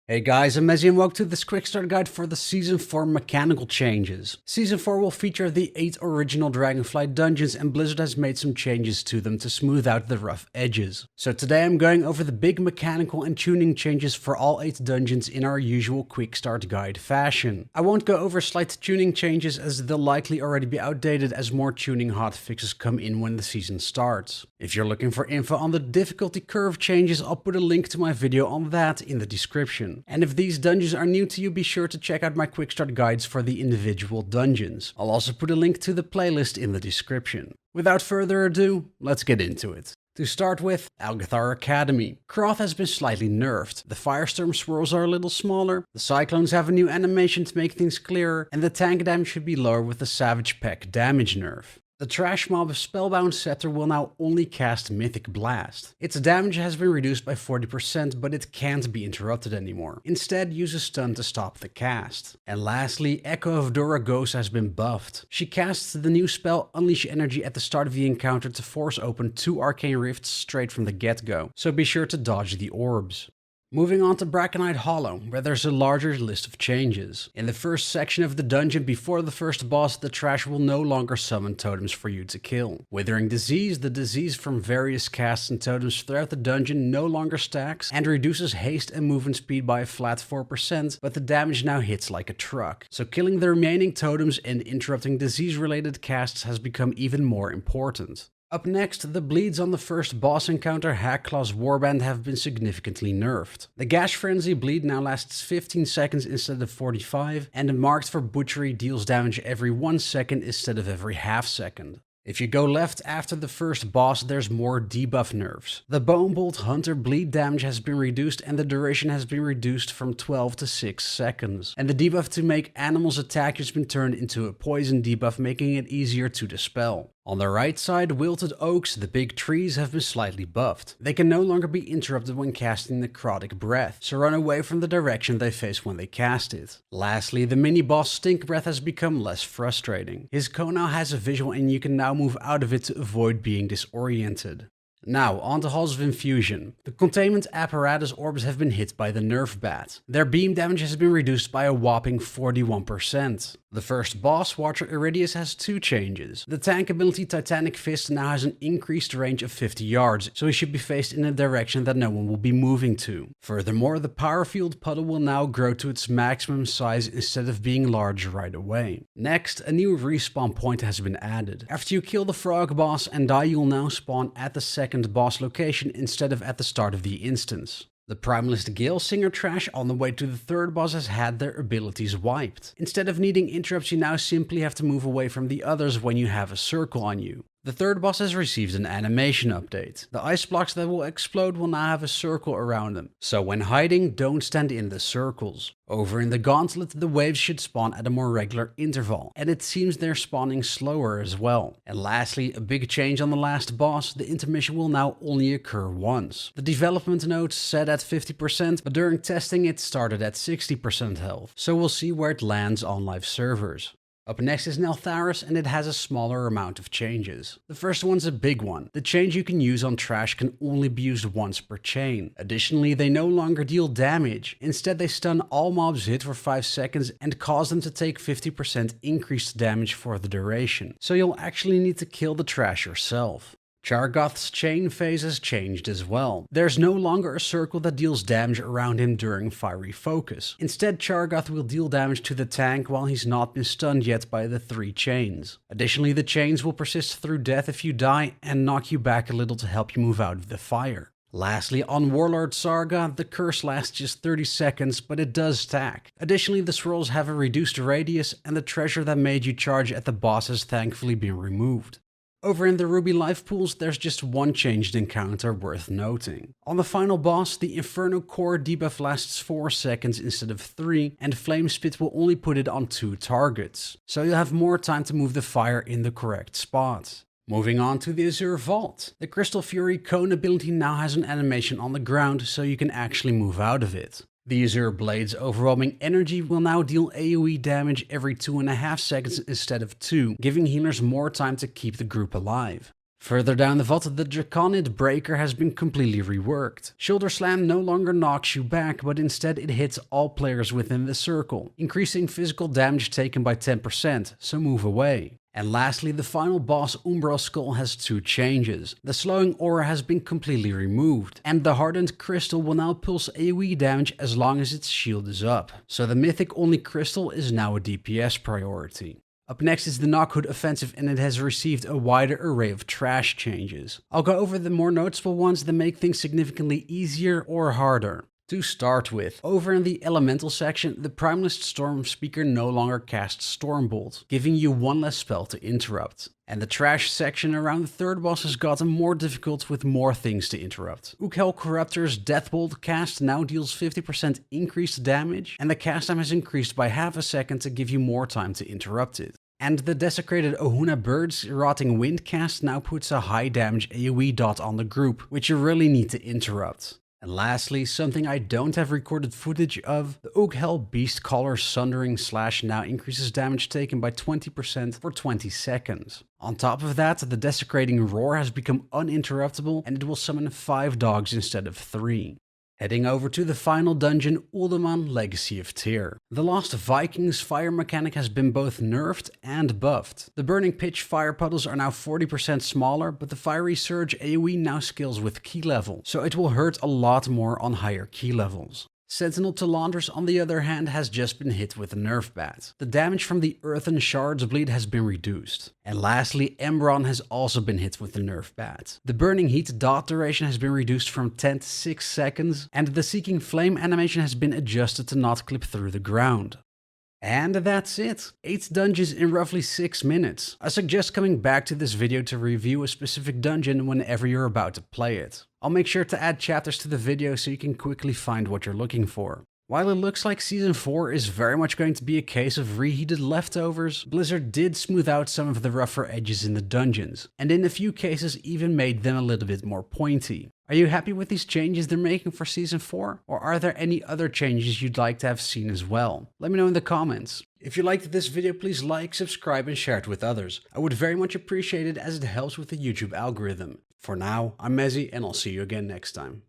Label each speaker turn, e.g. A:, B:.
A: Hey guys, I'm Mezzy and welcome to this quick start guide for the Season 4 mechanical changes. Season 4 will feature the 8 original Dragonflight dungeons, and Blizzard has made some changes to them to smooth out the rough edges. So today I'm going over the big mechanical and tuning changes for all 8 dungeons in our usual quick start guide fashion. I won't go over slight tuning changes as they'll likely already be outdated as more tuning hotfixes come in when the season starts. If you're looking for info on the difficulty curve changes, I'll put a link to my video on that in the description. And if these dungeons are new to you, be sure to check out my quick start guides for the individual dungeons. I'll also put a link to the playlist in the description. Without further ado, let's get into it. To start with, Algeth'ar Academy. Croth has been slightly nerfed, the Firestorm swirls are a little smaller, the Cyclones have a new animation to make things clearer, and the tank damage should be lower with the Savage Peck damage nerf. The trash mob Spellbound Scepter will now only cast Mythic Blast. Its damage has been reduced by 40%, but it can't be interrupted anymore. Instead, use a stun to stop the cast. And lastly, Echo of Doragos has been buffed. She casts the new spell Unleash Energy at the start of the encounter to force open 2 arcane rifts straight from the get-go, so be sure to dodge the orbs. Moving on to Brackenhide Hollow, where there's a larger list of changes. In the first section of the dungeon before the first boss, the trash will no longer summon totems for you to kill. Withering Disease, the disease from various casts and totems throughout the dungeon, no longer stacks and reduces haste and movement speed by a flat 4%, but the damage now hits like a truck. So killing the remaining totems and interrupting disease-related casts has become even more important. Up next, the bleeds on the first boss encounter Hackclaw's Warband have been significantly nerfed. The Gash Frenzy bleed now lasts 15 seconds instead of 45, and Marked for Butchery deals damage every 1 second instead of every half second. If you go left after the first boss, there's more debuff nerfs. The Bonebolt Hunter bleed damage has been reduced and the duration has been reduced from 12 to 6 seconds. And the debuff to make animals attack has been turned into a poison debuff, making it easier to dispel. On the right side, Wilted Oaks, the big trees, have been slightly buffed. They can no longer be interrupted when casting Necrotic Breath, so run away from the direction they face when they cast it. Lastly, the mini-boss Stink Breath has become less frustrating. His cone now has a visual and you can now move out of it to avoid being disoriented. Now, on to Halls of Infusion. The containment apparatus orbs have been hit by the nerf bat. Their beam damage has been reduced by a whopping 41%. The first boss, Watcher Iridius, has 2 changes. The tank ability Titanic Fist now has an increased range of 50 yards, so he should be faced in a direction that no one will be moving to. Furthermore, the Power Field Puddle will now grow to its maximum size instead of being large right away. Next, a new respawn point has been added. After you kill the frog boss and die, you'll now spawn at the second boss location instead of at the start of the instance. The Primalist Gale Singer trash on the way to the third boss has had their abilities wiped. Instead of needing interrupts, you now simply have to move away from the others when you have a circle on you. The third boss has received an animation update. The ice blocks that will explode will now have a circle around them, so when hiding, don't stand in the circles. Over in the Gauntlet, the waves should spawn at a more regular interval, and it seems they're spawning slower as well. And lastly, a big change on the last boss, the intermission will now only occur once. The development notes said at 50%, but during testing it started at 60% health, so we'll see where it lands on live servers. Up next is Neltharus, and it has a smaller amount of changes. The first one's a big one. The change you can use on trash can only be used once per chain. Additionally, they no longer deal damage. Instead, they stun all mobs hit for 5 seconds and cause them to take 50% increased damage for the duration. So you'll actually need to kill the trash yourself. Char'Goth's chain phase has changed as well. There's no longer a circle that deals damage around him during Fiery Focus. Instead, Char'Goth will deal damage to the tank while he's not been stunned yet by the 3 chains. Additionally, the chains will persist through death if you die and knock you back a little to help you move out of the fire. Lastly, on Warlord Sarga, the curse lasts just 30 seconds, but it does stack. Additionally, the swirls have a reduced radius, and the treasure that made you charge at the boss has thankfully been removed. Over in the Ruby life pools, there's just one changed encounter worth noting. On the final boss, the Inferno Core debuff lasts 4 seconds instead of 3, and Flame Spit will only put it on 2 targets, so you'll have more time to move the fire in the correct spot. Moving on to the Azure Vault. The Crystal Fury Cone ability now has an animation on the ground, so you can actually move out of it. The Azure Blade's Overwhelming Energy will now deal AoE damage every 2.5 seconds instead of 2, giving healers more time to keep the group alive. Further down the vault, the Draconid Breaker has been completely reworked. Shoulder Slam no longer knocks you back, but instead it hits all players within the circle, increasing physical damage taken by 10%, so move away. And lastly, the final boss Umbral Skull has 2 changes. The slowing aura has been completely removed, and the hardened crystal will now pulse AoE damage as long as its shield is up. So the mythic only crystal is now a DPS priority. Up next is the Nokhud Offensive, and it has received a wider array of trash changes. I'll go over the more noticeable ones that make things significantly easier or harder. To start with, over in the Elemental section, the Primalist Storm Speaker no longer casts Stormbolt, giving you 1 less spell to interrupt. And the trash section around the third boss has gotten more difficult with more things to interrupt. Ukhel Corruptor's Deathbolt cast now deals 50% increased damage, and the cast time has increased by half a second to give you more time to interrupt it. And the Desecrated Ohuna Bird's Rotting Wind cast now puts a high damage AoE dot on the group, which you really need to interrupt. And lastly, something I don't have recorded footage of, the Ukhel Beast Caller Sundering Slash now increases damage taken by 20% for 20 seconds. On top of that, the Desecrating Roar has become uninterruptible, and it will summon 5 dogs instead of 3. Heading over to the final dungeon, Uldaman Legacy of Tyr. The Lost Vikings fire mechanic has been both nerfed and buffed. The Burning Pitch fire puddles are now 40% smaller, but the Fiery Surge AoE now scales with key level, so it will hurt a lot more on higher key levels. Sentinel Talandris, on the other hand, has just been hit with a nerf bat. The damage from the Earthen Shards bleed has been reduced. And lastly, Embron has also been hit with the nerf bat. The Burning Heat dot duration has been reduced from 10 to 6 seconds, and the Seeking Flame animation has been adjusted to not clip through the ground. And that's it. 8 dungeons in roughly 6 minutes. I suggest coming back to this video to review a specific dungeon whenever you're about to play it. I'll make sure to add chapters to the video so you can quickly find what you're looking for. While it looks like Season 4 is very much going to be a case of reheated leftovers, Blizzard did smooth out some of the rougher edges in the dungeons, and in a few cases even made them a little bit more pointy. Are you happy with these changes they're making for Season 4? Or are there any other changes you'd like to have seen as well? Let me know in the comments. If you liked this video, please like, subscribe, and share it with others. I would very much appreciate it as it helps with the YouTube algorithm. For now, I'm Mezzy, and I'll see you again next time.